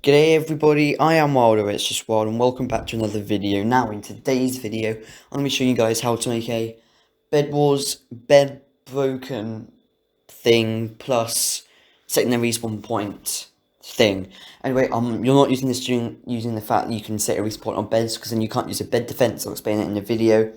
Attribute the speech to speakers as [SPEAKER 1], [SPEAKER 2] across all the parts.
[SPEAKER 1] G'day everybody, I am Wilder, it's just Wild, and welcome back to another video. Now in today's video, I'm going to be showing you guys how to make a BedWars bed broken thing plus secondary respawn point thing. Anyway, you're not using this using the fact that you can set a respawn on beds, because then you can't use a bed defense. I'll explain it in the video.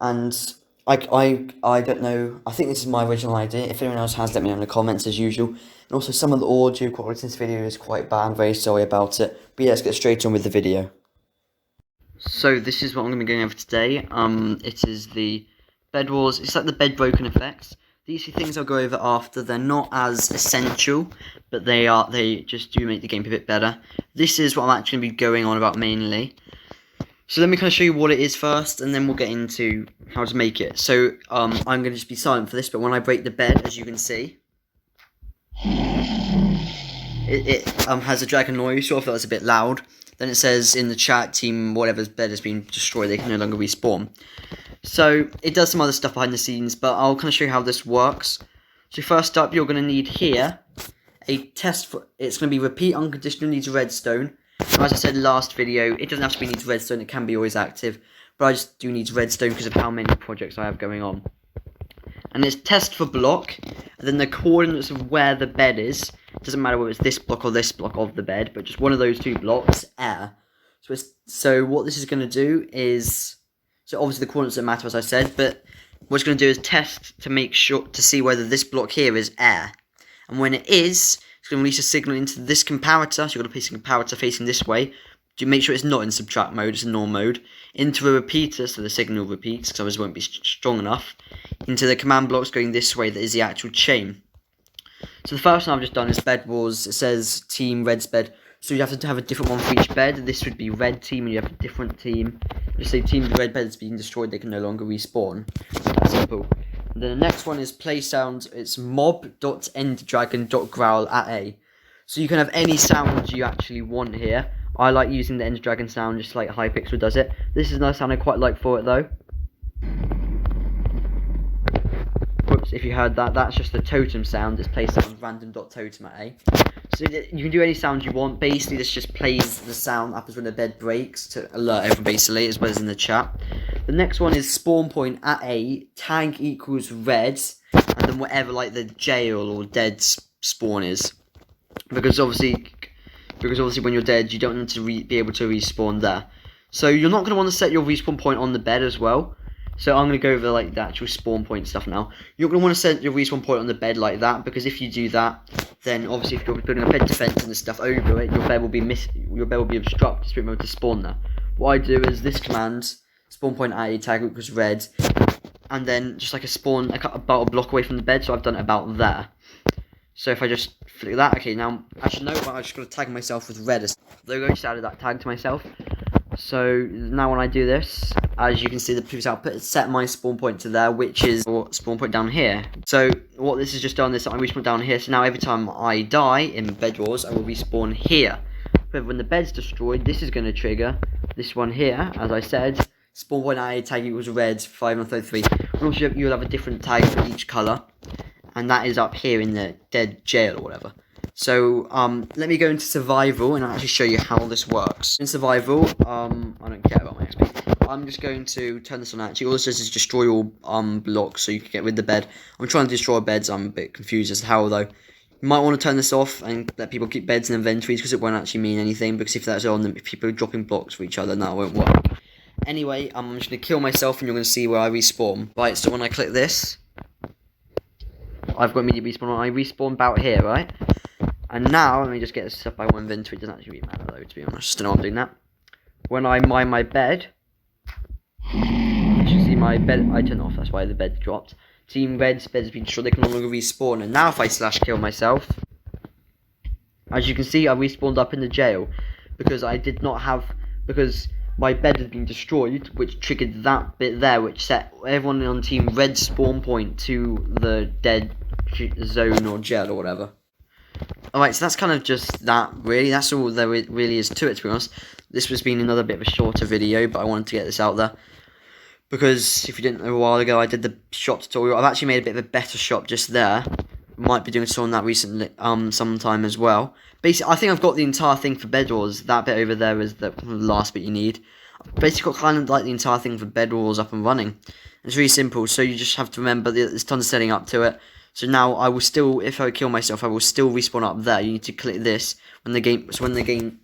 [SPEAKER 1] And I don't know, I think this is my original idea. If anyone else has, let me know in the comments as usual. And also, some of the audio quality in this video is quite bad, I'm very sorry about it. But yeah, let's get straight on with the video. So this is what I'm going to be going over today. It is the Bed Wars, it's like the bed broken effects. These are things I'll go over after. They're not as essential, but they just do make the game a bit better. This is what I'm actually going to be going on about mainly. So let me kind of show you what it is first, and then we'll get into how to make it. So I'm going to just be silent for this, but when I break the bed, as you can see, it has a dragon noise, so I feel it's a bit loud. Then it says in the chat, team whatever's bed has been destroyed, they can no longer respawn. So it does some other stuff behind the scenes, but I'll kind of show you how this works. So first up, you're going to need here a test for, it's going to be repeat unconditional needs redstone. As I said last video, it doesn't have to be needs redstone, it can be always active, but I just do need redstone because of how many projects I have going on. And it's test for block, and then the coordinates of where the bed is. It doesn't matter whether it's this block or this block of the bed, but just one of those two blocks, air. So what this is going to do is, so obviously the coordinates don't matter as I said, but what it's going to do is test to make sure, to see whether this block here is air. And when it is, it's going to release a signal into this comparator, so you're going to place a comparator facing this way, to make sure it's not in subtract mode, it's in norm mode, into a repeater, so the signal repeats, because otherwise it won't be strong enough, into the command blocks going this way, that is the actual chain. So the first one I've just done is Bed Wars. It says team red's bed, so you have to have a different one for each bed. This would be red team, and you have a different team. Just say team red bed is being destroyed, they can no longer respawn. That's simple. And then the next one is play sound. It's mob.enddragon.growl at A. So you can have any sound you actually want here. I like using the End Dragon sound, just like Hypixel does it. This is another sound I quite like for it though. Whoops, if you heard that, that's just the totem sound. It's play sound random.totem at A. So you can do any sound you want. Basically, this just plays the sound that happens when the bed breaks to alert everyone, basically, as well as in the chat. The next one is spawn point at A, tag equals red, and then whatever like the jail or dead spawn is. Because obviously when you're dead, you don't need to be able to respawn there. So you're not going to want to set your respawn point on the bed as well. So I'm going to go over like the actual spawn point stuff now. You're going to want to set your respawn point on the bed like that, because if you do that, then obviously if you're building a bed defense and stuff over it, your bed will be obstructed to be able to spawn there. What I do is this command, spawn point at A, tag equals red, and then just like a spawn, about a block away from the bed, so I've done it about there. So if I just flick that, okay, now I should know, but I just got to tag myself with red as logo, just added that tag to myself. So now when I do this, as you can see the previous output, it's set my spawn point to there, which is spawn point down here. So what this has just done is I respawn down here, so now every time I die in Bed Wars, I will respawn here. But when the bed's destroyed, this is going to trigger this one here, as I said, spawn point at A, tag equals red, 533. And also you'll have a different tag for each colour. And that is up here in the dead jail or whatever. So let me go into survival and I'll actually show you how this works. In survival, I don't care about my XP. I'm just going to turn this on actually. All it says is destroy all blocks so you can get rid of the bed. I'm trying to destroy beds, I'm a bit confused as to how though. You might want to turn this off and let people keep beds in inventories, because it won't actually mean anything, because if that's on, if people are dropping blocks for each other, that won't work. Anyway, I'm just going to kill myself and you're going to see where I respawn. Right, so when I click this, I've got immediate respawn. I respawn about here, right? And now, let me just get this up by one inventory. It doesn't actually really matter though, to be honest. I don't know why I'm doing that. When I mine my bed, you should see my bed. I turned off, that's why the bed dropped. Team Red's bed has been destroyed, they can no longer respawn. And now if I slash kill myself, as you can see, I respawned up in the jail. Because I did not have, because my bed had been destroyed, which triggered that bit there, which set everyone on Team Red's spawn point to the dead zone or jail or whatever. Alright, so that's kind of just that, really. That's all there really is to it, to be honest. This was being another bit of a shorter video, but I wanted to get this out there. Because, if you didn't know a while ago, I did the shop tutorial. I've actually made a bit of a better shop just there. might be doing some on that recently, sometime as well. Basically, I think I've got the entire thing for BedWars. That bit over there is the last bit you need. I've basically got kind of like the entire thing for BedWars up and running. It's really simple, so you just have to remember there's tons of setting up to it. So now I will still, if I kill myself, I will still respawn up there. You need to click this when the game,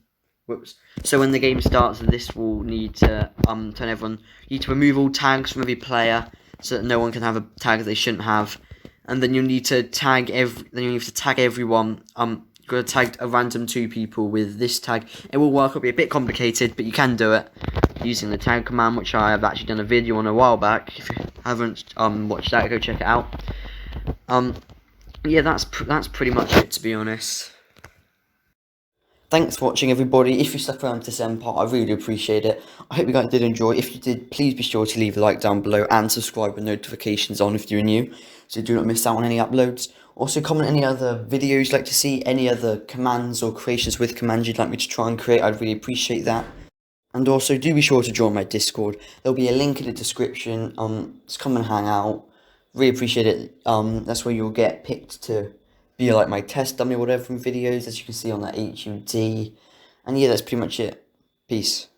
[SPEAKER 1] whoops. So when the game starts, this will need to turn everyone. You need to remove all tags from every player so that no one can have a tag they shouldn't have. And then you need to tag everyone. You've got to tag a random 2 people with this tag. It will work. It'll be a bit complicated, but you can do it using the tag command, which I have actually done a video on a while back. If you haven't watched that, go check it out. Yeah, that's pretty much it, to be honest. Thanks for watching, everybody. If you stuck around to this end part, I really appreciate it. I hope you guys did enjoy. If you did, please be sure to leave a like down below and subscribe with notifications on if you're new, so you do not miss out on any uploads. Also, comment any other videos you'd like to see, any other commands or creations with commands you'd like me to try and create. I'd really appreciate that. And also, do be sure to join my Discord. There'll be a link in the description. Just come and hang out. Really appreciate it. That's where you'll get picked to be like my test dummy or whatever from videos, as you can see on that HUD. And yeah, that's pretty much it. Peace.